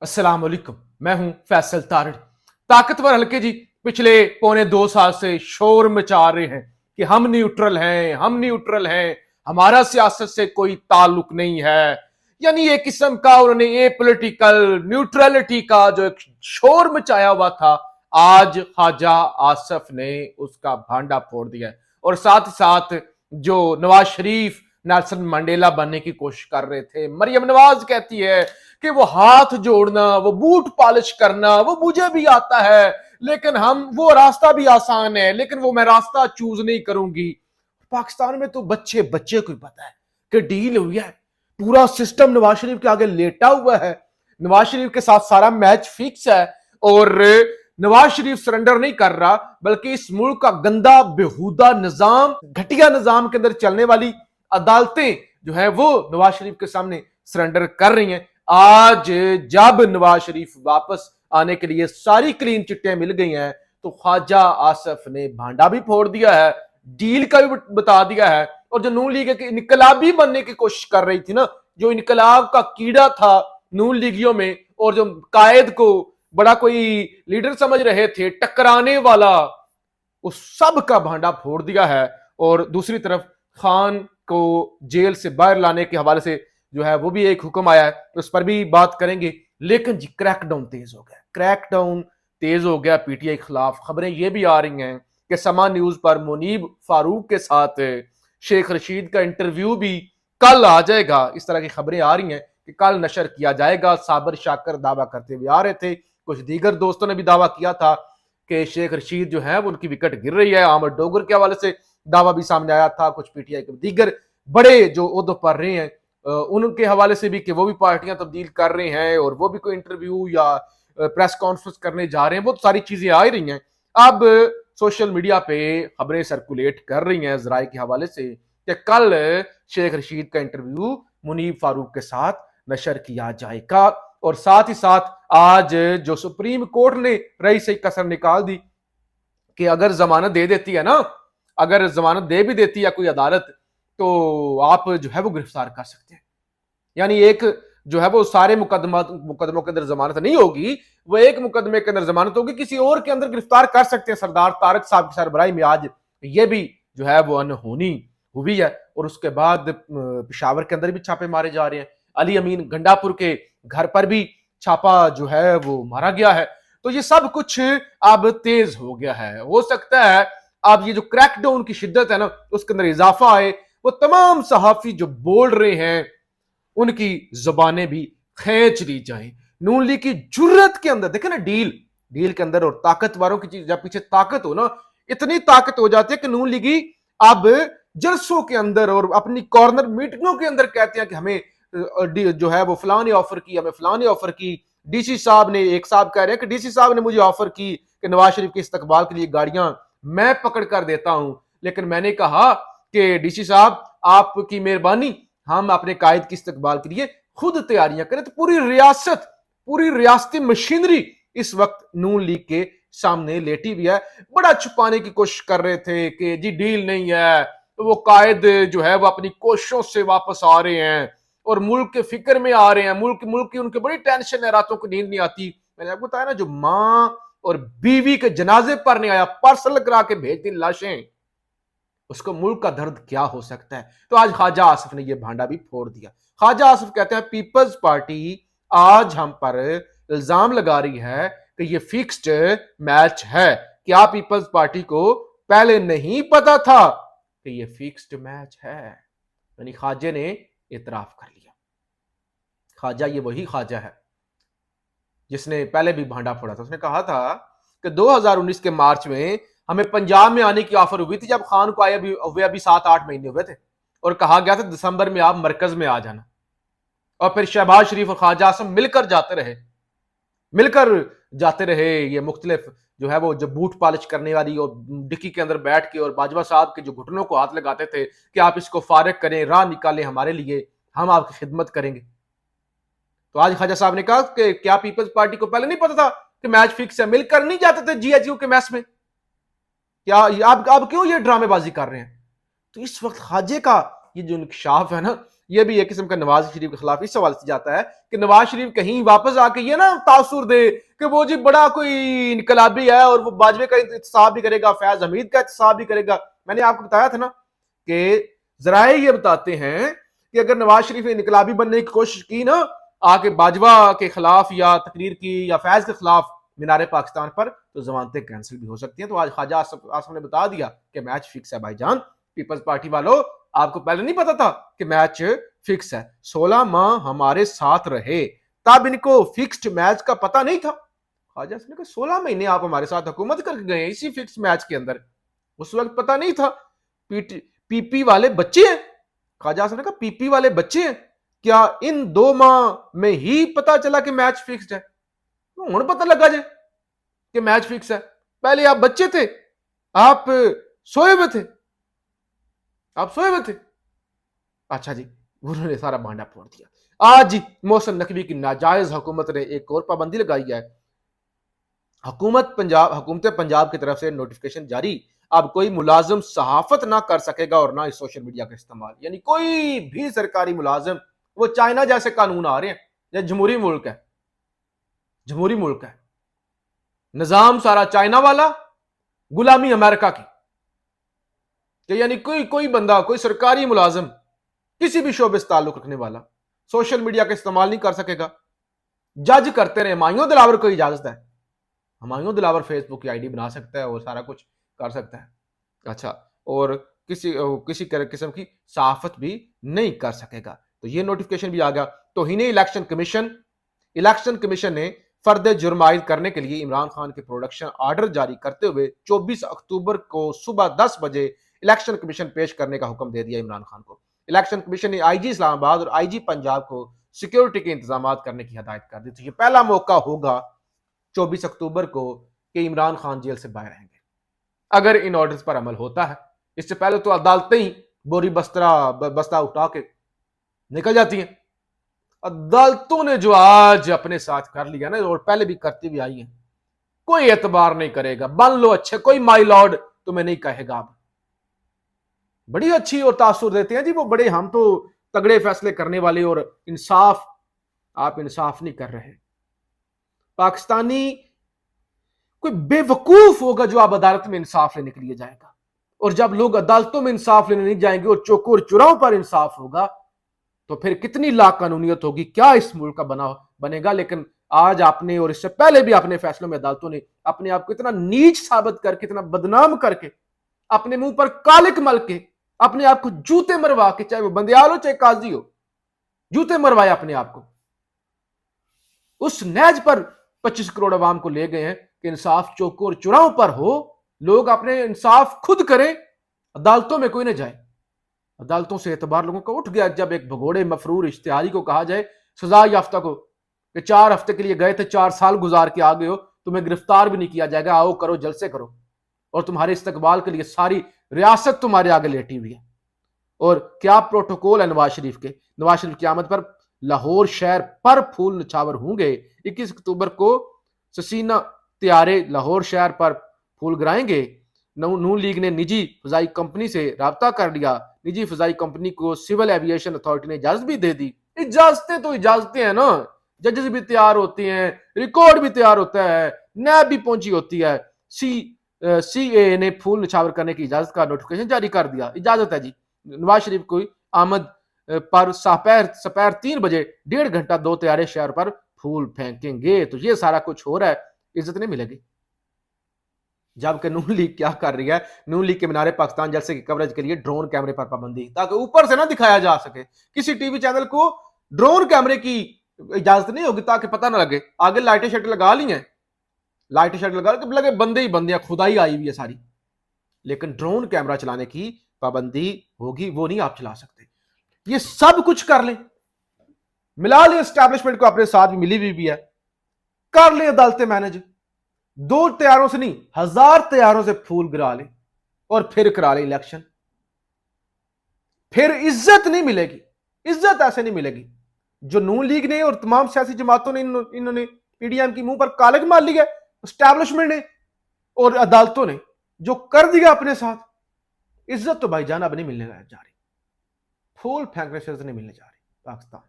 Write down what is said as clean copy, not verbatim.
अस्सलाम वालेकुम। मैं हूं फैसल तारड़। ताकतवर हल्के जी पिछले पौने 2 साल से शोर मचा रहे हैं कि हम न्यूट्रल हैं, हम न्यूट्रल हैं, हमारा सियासत से कोई ताल्लुक नहीं है। यानी एक किस्म का उन्होंने ये पॉलिटिकल न्यूट्रलिटी का जो एक शोर मचाया हुआ था, आज ख्वाजा आसफ ने उसका भांडा फोड़ दिया है। और साथ ही साथ जो नवाज शरीफ नेल्सन मंडेला बनने की कोशिश कर रहे थे, मरियम नवाज कहती है कि वो हाथ जोड़ना, वो बूट पॉलिश करना, वो मुझे भी आता है, लेकिन वो रास्ता भी आसान है, लेकिन वो मैं रास्ता चूज नहीं करूंगी। पाकिस्तान में तो बच्चे बच्चे को पता है कि डील हुई है, पूरा सिस्टम नवाज शरीफ के आगे लेटा हुआ है, नवाज शरीफ के साथ सारा मैच फिक्स है। और नवाज शरीफ सरेंडर नहीं कर रहा, बल्कि इस मुल्क का गंदा बेहुदा निजाम, घटिया निजाम के अंदर चलने वाली अदालतें जो है वो नवाज शरीफ के सामने सरेंडर कर रही हैं। आज जब नवाज शरीफ वापस आने के लिए सारी क्लीन चिट्टियां मिल गई हैं, तो ख्वाजा आसफ ने भांडा भी फोड़ दिया है, डील का भी बता दिया है। और जो नून लीग के इनकलाबी बनने की कोशिश कर रही थी ना, जो इनकलाब का कीड़ा था नून लीगियों में, और जो कायद को बड़ा कोई लीडर समझ रहे थे, टकराने वाला, उस सब का भांडा फोड़ दिया है। और दूसरी तरफ खान को जेल से बाहर लाने के हवाले से जो है वो भी एक हुक्म आया है, तो उस पर भी बात करेंगे। लेकिन जी क्रैकडाउन तेज हो गया, क्रैकडाउन तेज हो गया पीटीआई के खिलाफ। खबरें ये भी आ रही हैं कि समा न्यूज पर मुनीब फारूक के साथ शेख रशीद का इंटरव्यू भी कल आ जाएगा। इस तरह की खबरें आ रही हैं कि कल नशर किया जाएगा। साबर शाकर दावा करते हुए आ रहे थे, कुछ दीगर दोस्तों ने भी दावा किया था कि शेख रशीद जो है वो उनकी विकेट गिर रही है। आमद डोगर के हवाले से दावा भी सामने आया था। कुछ पीटीआई के दीगर बड़े जो ओहदों पर रहे हैं उनके हवाले से भी कि वो भी पार्टियां तब्दील कर रहे हैं और वो भी कोई इंटरव्यू या प्रेस कॉन्फ्रेंस करने जा रहे हैं। बहुत सारी चीजें आ रही हैं। अब सोशल मीडिया पे खबरें सर्कुलेट कर रही हैं जराए के हवाले से कि कल शेख रशीद का इंटरव्यू मुनीब फारूक के साथ नशर किया जाएगा। और साथ ही साथ आज जो सुप्रीम कोर्ट ने रही से कसर निकाल दी कि अगर जमानत दे देती है ना, अगर जमानत दे भी देती है कोई अदालत, तो आप जो है वो गिरफ्तार कर सकते हैं। यानी एक जो है वो सारे मुकदमों के अंदर जमानत नहीं होगी, वो एक मुकदमे के अंदर जमानत होगी, किसी और के अंदर गिरफ्तार कर सकते हैं। सरदार तारक साहब की सरबराही में आज ये भी जो है वो अनहोनी हुई है। और उसके बाद पेशावर के अंदर भी छापे मारे जा रहे हैं। अली अमीन गंडापुर के घर पर भी छापा जो है वो मारा गया है। तो ये सब कुछ अब तेज हो गया है। हो सकता है अब ये जो क्रैकडाउन की शिद्दत है ना, उसके अंदर इजाफा आए, वो तमाम सहाफी जो बोल रहे हैं उनकी जुबानें भी खींच ली जाए। नून लीग की जुर्रत के अंदर देखे ना, डील के अंदर और ताकतवरों की चीज, जब पीछे ताकत हो ना, इतनी ताकत हो जाती है कि नून लीगी अब जलसों के अंदर और अपनी कॉर्नर मीटिंगों के अंदर कहते हैं कि हमें जो है वो फलाने ऑफर की, हमें फलाने ऑफर की। डीसी साहब ने, एक साहब कह रहे हैं कि डीसी साहब ने मुझे ऑफर की कि नवाज शरीफ के इस्तकबाल के लिए गाड़ियां मैं पकड़ कर देता हूं, लेकिन मैंने कहा कि डीसी साहब आपकी मेहरबानी, हम अपने कायद की इस्तकबाल के लिए खुद तैयारियां करें। तो पूरी रियासती मशीनरी इस वक्त नून लीग के सामने लेटी हुई है। बड़ा छुपाने की कोशिश कर रहे थे कि जी डील नहीं है, तो वो कायद जो है वो अपनी कोशिशों से वापस आ रहे हैं और मुल्क के फिक्र में आ रहे हैं। मुल्क की उनकी बड़ी टेंशन है, रातों को नींद नहीं आती। मैंने आपको बताया ना, जो मां और बीवी के जनाजे पर नहीं आया, पार्सल करा के भेज दी लाशें, उसको मुल्क का दर्द क्या हो सकता है। तो आज ख्वाजा आसिफ ने यह भांडा भी फोड़ दिया। ख्वाजा आसिफ कहते हैं पीपल्स पार्टी आज हम पर इल्जाम लगा रही है कि यह फिक्स्ड मैच है। क्या पीपल्स पार्टी को पहले नहीं पता था कि यह फिक्स्ड मैच है? यानी ख्वाजा ने इतराफ कर लिया। ख्वाजा ये वही ख्वाजा है जिसने पहले भी भांडा फोड़ा था। उसने कहा था कि 2019 के मार्च में हमें पंजाब में आने की ऑफर हुई थी, जब खान को आए अभी 7-8 महीने हुए थे, और कहा गया था दिसंबर में आप मरकज में आ जाना। और फिर शहबाज शरीफ और ख्वाजा आसिफ मिलकर जाते रहे। ये मुख्तलिफ जो है वो जो बूट पॉलिश करने वाली और डिक्की के अंदर बैठ के और बाजवा साहब के जो घुटनों को हाथ लगाते थे कि आप इसको फारिग करें, राह निकालें हमारे लिए, हम आपकी खिदमत करेंगे। तो आज ख्वाजा साहब ने कहा कि क्या पीपल्स पार्टी को पहले नहीं पता था कि मैच फिक्स है? मिलकर नहीं जाते थे जीएचयू के मैच में? क्या आप क्यों ये ड्रामेबाजी कर रहे हैं? तो इस वक्त ख्वाजे का ये जो इंकशाफ है ना, یہ بھی ایک قسم کا نواز شریف کے خلاف اس حوالے سے جاتا ہے کہ نواز شریف کہیں واپس آ کے یہ نا تاثر دے کہ وہ جی بڑا کوئی انقلابی ہے اور وہ باجوے کا احتساب بھی کرے گا، فیاض حمید کا احتساب بھی کرے گا. میں نے آپ کو بتایا تھا نا کہ ذرائع یہ بتاتے ہیں کہ اگر نواز شریف نے انقلابی بننے کی کوشش کی نا آ کے باجوہ کے خلاف یا تقریر کی یا فیض کے خلاف مینار پاکستان پر، تو ضمانتیں کینسل بھی ہو سکتی ہیں. تو آج خواجہ آصف نے بتا دیا کہ میچ فکس ہے بھائی جان. پیپلز پارٹی والوں، آپ کو پہلے نہیں پتا تھا کہ میچ فکس ہے؟ 16 ماہ ہمارے ساتھ رہے تب ان کو فکسڈ میچ کا پتہ نہیں تھا. خواجہ آصف نے کہا 16 مہینے آپ ہمارے ساتھ حکومت کر کے گئے اسی فکس میچ کے اندر، اس وقت پتہ نہیں تھا؟ پی پی والے بچے ہیں. خواجہ آصف نے کہا پی پی والے بچے ہیں، کیا ان 2 ماہ میں ہی پتا چلا کہ میچ فکسڈ ہے؟ ہوں پتہ لگا جائے کہ میچ فکس ہے. پہلے آپ بچے تھے، آپ سوئے ہوئے تھے، اچھا جی انہوں نے سارا بانڈا پھوڑ دیا. آج جی محسن نقوی کی ناجائز حکومت نے ایک اور پابندی لگائی ہے. حکومت پنجاب کی طرف سے نوٹیفیکیشن جاری، اب کوئی ملازم صحافت نہ کر سکے گا اور نہ اس سوشل میڈیا کا استعمال. یعنی کوئی بھی سرکاری ملازم، وہ چائنا جیسے قانون آ رہے ہیں، یہ جمہوری ملک ہے، نظام سارا چائنا والا، غلامی امریکہ کی. کہ یعنی کوئی بندہ، کوئی سرکاری ملازم کسی بھی شعبے سے تعلق رکھنے والا سوشل میڈیا کا استعمال نہیں کر سکے گا. جج کرتے رہے. ہمایوں دلاور کو اجازت ہے، ہمایوں دلاور فیس بک کی آئی ڈی بنا سکتا ہے اور سارا کچھ کر سکتا ہے. اچھا، اور کسی قسم کی صحافت بھی نہیں کر سکے گا. تو یہ نوٹیفیکیشن بھی آ گیا. توہین الیکشن کمیشن نے فرد جرم عائد کرنے کے لیے عمران خان کے پروڈکشن آرڈر جاری کرتے ہوئے 24 اکتوبر کو صبح 10 بجے الیکشن کمیشن پیش کرنے کا حکم دے دیا عمران خان کو. الیکشن کمیشن نے آئی جی اسلام آباد اور آئی جی پنجاب کو سیکیورٹی کے انتظامات کرنے کی ہدایت کر دی. تو یہ پہلا موقع ہوگا 24 اکتوبر کو کہ عمران خان جیل سے باہر آئیں گے اگر ان آرڈرز پر عمل ہوتا ہے. اس سے پہلے تو عدالتیں ہی بوری بستہ اٹھا کے نکل جاتی ہیں. عدالتوں نے جو آج اپنے ساتھ کر لیا نا، اور پہلے بھی کرتی بھی آئی ہیں، کوئی اعتبار نہیں کرے گا. بن لو اچھے، کوئی مائی لارڈ تمہیں نہیں کہے گا. اب بڑی اچھی اور تاثر دیتے ہیں جی وہ بڑے، ہم تو تگڑے فیصلے کرنے والے، اور انصاف، آپ انصاف نہیں کر رہے. پاکستانی کوئی بے وقوف ہوگا جو آپ عدالت میں انصاف لینے کے لیے جائے گا. اور جب لوگ عدالتوں میں انصاف لینے نہیں جائیں گے اور چوکور چوراہوں پر انصاف ہوگا تو پھر کتنی لا قانونیت ہوگی، کیا اس ملک کا بنے گا. لیکن آج آپ نے، اور اس سے پہلے بھی اپنے فیصلوں میں عدالتوں نے اپنے آپ کو اتنا نیچ ثابت کر کے، اتنا بدنام کر کے، اپنے منہ پر کالک مل کے، اپنے آپ کو جوتے مروا کے، چاہے وہ بندیال ہو چاہے قاضی ہو، جوتے مروائے اپنے آپ کو. اس نیج پر 25 کروڑ عوام کو لے گئے ہیں کہ انصاف چوکور چوراہوں پر ہو، لوگ اپنے انصاف خود کریں، عدالتوں میں کوئی نہ جائے. عدالتوں سے اعتبار لوگوں کا اٹھ گیا جب ایک بھگوڑے مفرور اشتہاری کو کہا جائے، سزا یافتہ کو، کہ 4 ہفتے کے لیے گئے تھے، 4 سال گزار کے آگے ہو، تمہیں گرفتار بھی نہیں کیا جائے گا، آؤ کرو جلسے کرو، اور تمہارے استقبال کے لیے ساری ریاست تمہارے آگے لیٹی ہوئی ہے. اور کیا پروٹوکول ہے نواز شریف کے. نواز شریف کی آمد پر لاہور شہر پر پھول نچھاور ہوں گے. 21 اکتوبر کو سسینہ طیارے لاہور شہر پر پھول گرائیں گے. نون لیگ نے نجی فضائی کمپنی سے رابطہ کر لیا. نجی فضائی کمپنی کو سول ایویشن اتھارٹی نے اجازت بھی دے دی. اجازتیں تو اجازتیں ہیں نا، ججز بھی تیار ہوتے ہیں، ریکارڈ بھی تیار ہوتا ہے، نیب بھی پہنچی ہوتی ہے. سی اے نے پھول نچھاور کرنے کی اجازت کا نوٹیفیکیشن جاری کر دیا. اجازت ہے جی. نواز شریف کو آمد پر سپہر 3 بجے 1.5 گھنٹہ 2 طیارے شہر پر پھول پھینکیں گے. تو یہ سارا کچھ ہو رہا ہے، عزت نہیں ملے گی. جبکہ نون لیگ کیا کر رہی ہے، نون لیگ کے مینار پاکستان جلسے کی کوریج کے لیے ڈرون کیمرے پر پابندی، تاکہ اوپر سے نہ دکھایا جا سکے. کسی ٹی وی چینل کو ڈرون کیمرے کی اجازت نہیں ہوگی تاکہ پتہ نہ لگے. آگے لائٹیں شیٹ لگا لی ہیں، لائٹیں شیٹ لگا لگے بندے ہی بندے ہیں، خدائی آئی ہوئی ہے ساری. لیکن ڈرون کیمرہ چلانے کی پابندی ہوگی، وہ نہیں آپ چلا سکتے. یہ سب کچھ کر لیں، ملا لیں اسٹیبلشمنٹ کو، اپنے ساتھ ملی بھی ہے، کر لیں عدالتیں مینج. 2 طیاروں سے نہیں، 1000 طیاروں سے پھول گرا لیں اور پھر کرا لیں الیکشن. پھر عزت نہیں ملے گی. عزت ایسے نہیں ملے گی. جو نون لیگ نے اور تمام سیاسی جماعتوں نے، انہوں نے پی ڈی ایم کی منہ پر کالک مار لی ہے، اسٹیبلشمنٹ نے اور عدالتوں نے جو کر دیا اپنے ساتھ، عزت تو بھائی جان اب نہیں ملنے جا رہی. फूल फेंकने से नहीं मिलने जा रही पाकिस्तान।